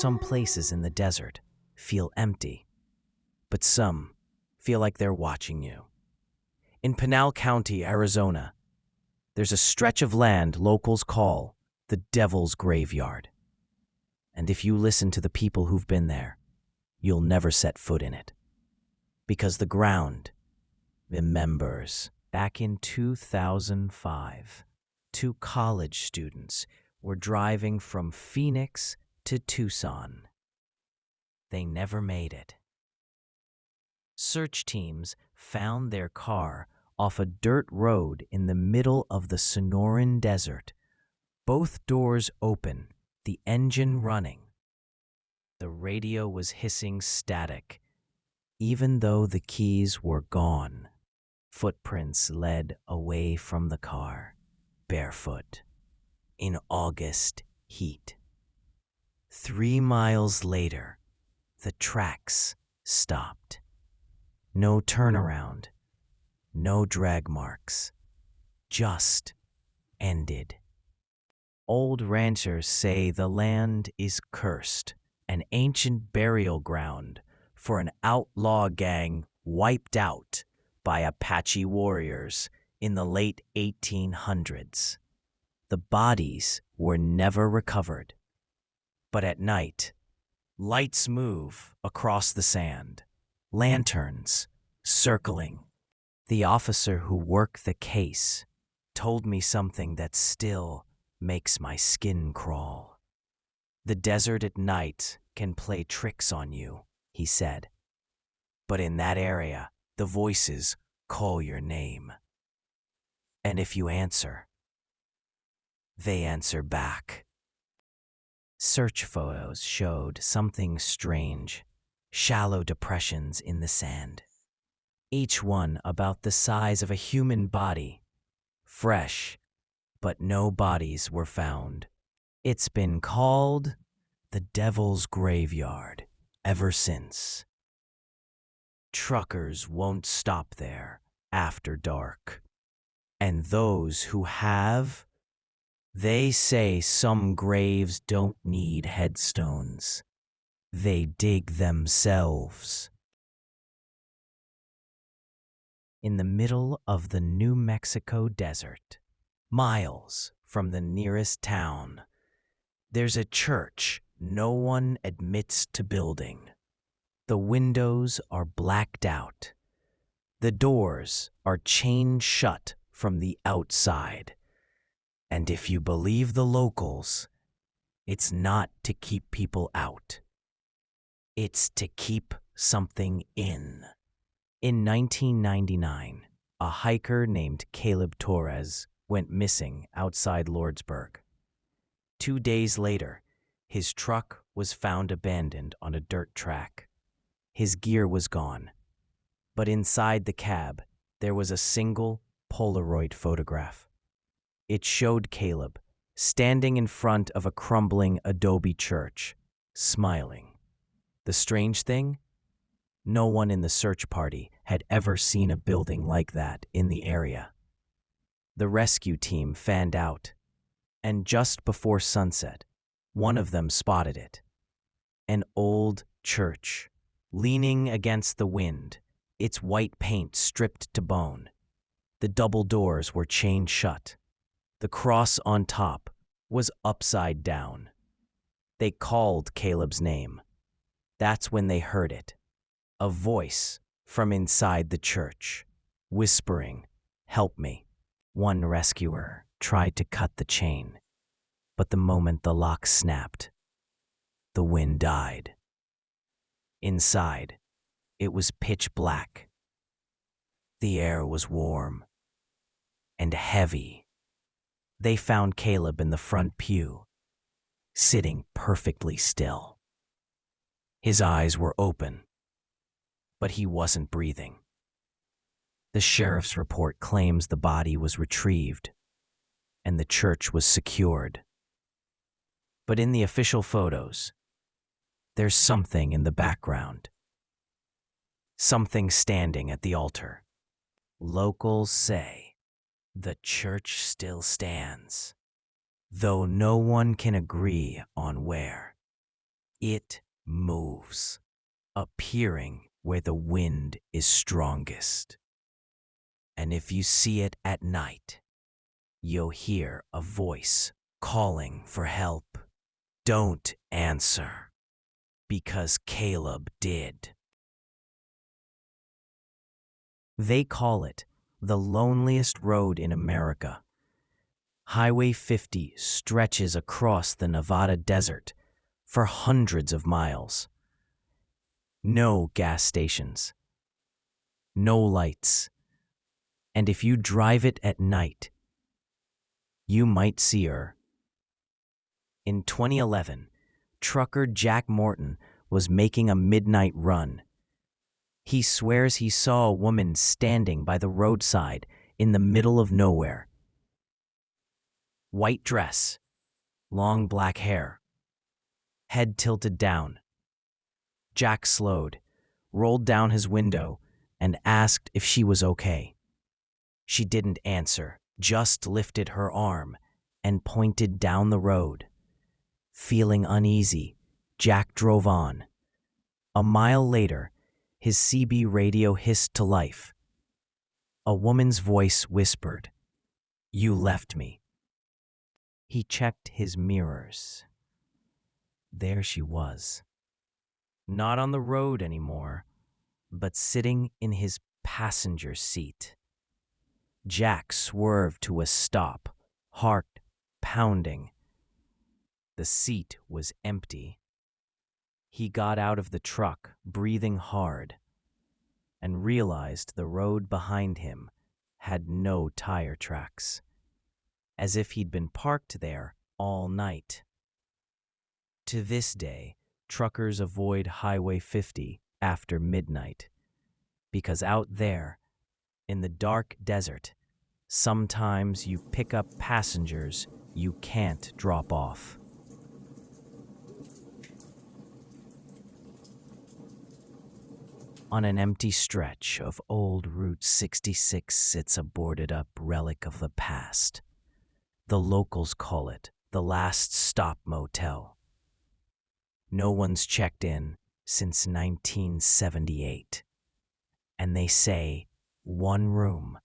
Some places in the desert feel empty, but some feel like they're watching you. In Pinal County, Arizona, there's a stretch of land locals call the Devil's Graveyard. And if you listen to the people who've been there, you'll never set foot in it. Because the ground remembers. Back in 2005, two college students were driving from Phoenix to Tucson. They never made it. Search teams found their car off a dirt road in the middle of the Sonoran Desert, both doors open, the engine running. The radio was hissing static, even though the keys were gone. Footprints led away from the car, barefoot, in August heat. 3 miles later, the tracks stopped. No turnaround, no drag marks, just ended. Old ranchers say the land is cursed, an ancient burial ground for an outlaw gang wiped out by Apache warriors in the late 1800s. The bodies were never recovered. But at night, lights move across the sand, lanterns circling. The officer who worked the case told me something that still makes my skin crawl. The desert at night can play tricks on you, he said. But in that area, the voices call your name. And if you answer, they answer back. Search photos showed something strange, shallow depressions in the sand, each one about the size of a human body, fresh, but no bodies were found. It's been called the Devil's Graveyard ever since. Truckers won't stop there after dark. And those who have, they say some graves don't need headstones. They dig themselves. In the middle of the New Mexico desert, miles from the nearest town, there's a church no one admits to building. The windows are blacked out. The doors are chained shut from the outside. And if you believe the locals, it's not to keep people out. It's to keep something in. In 1999, a hiker named Caleb Torres went missing outside Lordsburg. 2 days later, his truck was found abandoned on a dirt track. His gear was gone, but inside the cab, there was a single Polaroid photograph. It showed Caleb standing in front of a crumbling adobe church, smiling. The strange thing? No one in the search party had ever seen a building like that in the area. The rescue team fanned out, and just before sunset, one of them spotted it. An old church, leaning against the wind, its white paint stripped to bone. The double doors were chained shut. The cross on top was upside down. They called Caleb's name. That's when they heard it. A voice from inside the church, whispering, "Help me." One rescuer tried to cut the chain, but the moment the lock snapped, the wind died. Inside, it was pitch black. The air was warm and heavy. They found Caleb in the front pew, sitting perfectly still. His eyes were open, but he wasn't breathing. The sheriff's report claims the body was retrieved and the church was secured. But in the official photos, there's something in the background. Something standing at the altar. Locals say the church still stands, though no one can agree on where. It moves, appearing where the wind is strongest. And if you see it at night, you'll hear a voice calling for help. Don't answer, because Caleb did. They call it the loneliest road in America. Highway 50 stretches across the Nevada desert for hundreds of miles. No gas stations, no lights, and if you drive it at night, you might see her. In 2011, trucker Jack Morton was making a midnight run. He swears he saw a woman standing by the roadside in the middle of nowhere. White dress, long black hair, head tilted down. Jack slowed, rolled down his window, and asked if she was okay. She didn't answer, just lifted her arm and pointed down the road. Feeling uneasy, Jack drove on. A mile later, his CB radio hissed to life. A woman's voice whispered, "You left me." He checked his mirrors. There she was. Not on the road anymore, but sitting in his passenger seat. Jack swerved to a stop, heart pounding. The seat was empty. He got out of the truck, breathing hard, and realized the road behind him had no tire tracks, as if he'd been parked there all night. To this day, truckers avoid Highway 50 after midnight, because out there, in the dark desert, sometimes you pick up passengers you can't drop off. On an empty stretch of old Route 66 sits a boarded-up relic of the past. The locals call it the Last Stop Motel. No one's checked in since 1978, and they say one room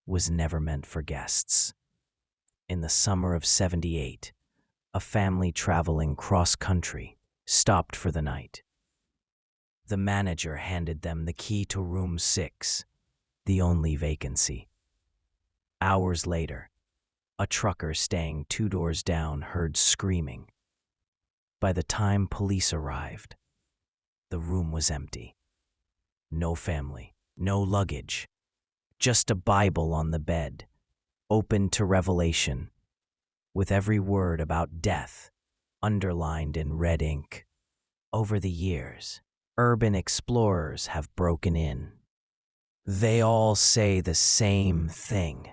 was never meant for guests. In the summer of '78, a family traveling cross-country stopped for the night. The manager handed them the key to room 6, the only vacancy. Hours later, a trucker staying 2 doors down heard screaming. By the time police arrived, the room was empty. No family, no luggage, just a Bible on the bed, open to Revelation, with every word about death underlined in red ink. Over the years, urban explorers have broken in. They all say the same thing.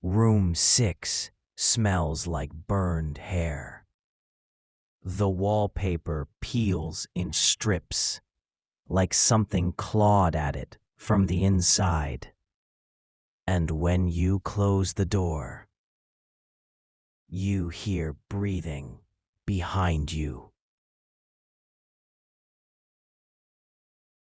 Room 6 smells like burned hair. The wallpaper peels in strips, like something clawed at it from the inside. And when you close the door, you hear breathing behind you.